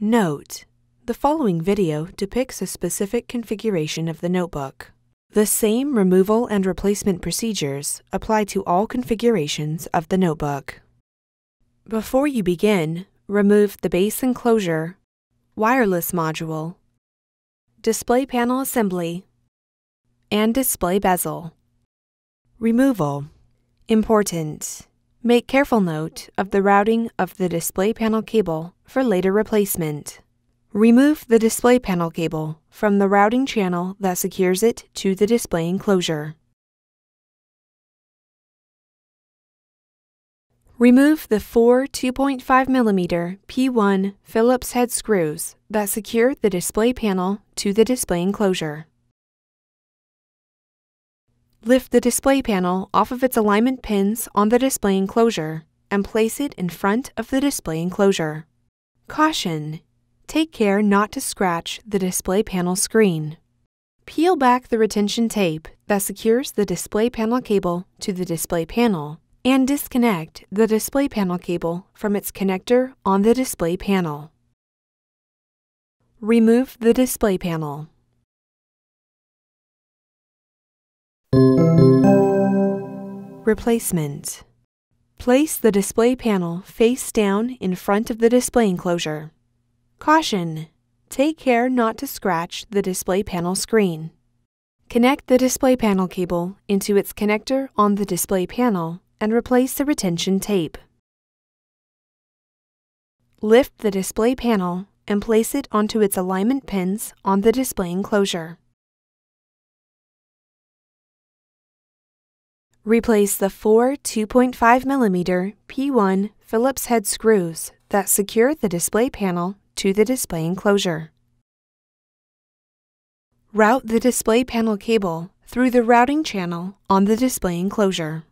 Note: the following video depicts a specific configuration of the notebook. The same removal and replacement procedures apply to all configurations of the notebook. Before you begin, remove the base enclosure, wireless module, display panel assembly, and display bezel. Removal. Important: make careful note of the routing of the display panel cable for later replacement. Remove the display panel cable from the routing channel that secures it to the display enclosure. Remove the four 2.5mm P1 Phillips head screws that secure the display panel to the display enclosure. Lift the display panel off of its alignment pins on the display enclosure and place it in front of the display enclosure. Caution: take care not to scratch the display panel screen. Peel back the retention tape that secures the display panel cable to the display panel and disconnect the display panel cable from its connector on the display panel. Remove the display panel. Replacement. Place the display panel face down in front of the display enclosure. Caution: take care not to scratch the display panel screen. Connect the display panel cable into its connector on the display panel and replace the retention tape. Lift the display panel and place it onto its alignment pins on the display enclosure. Replace the four 2.5mm P1 Phillips head screws that secure the display panel to the display enclosure. Route the display panel cable through the routing channel on the display enclosure.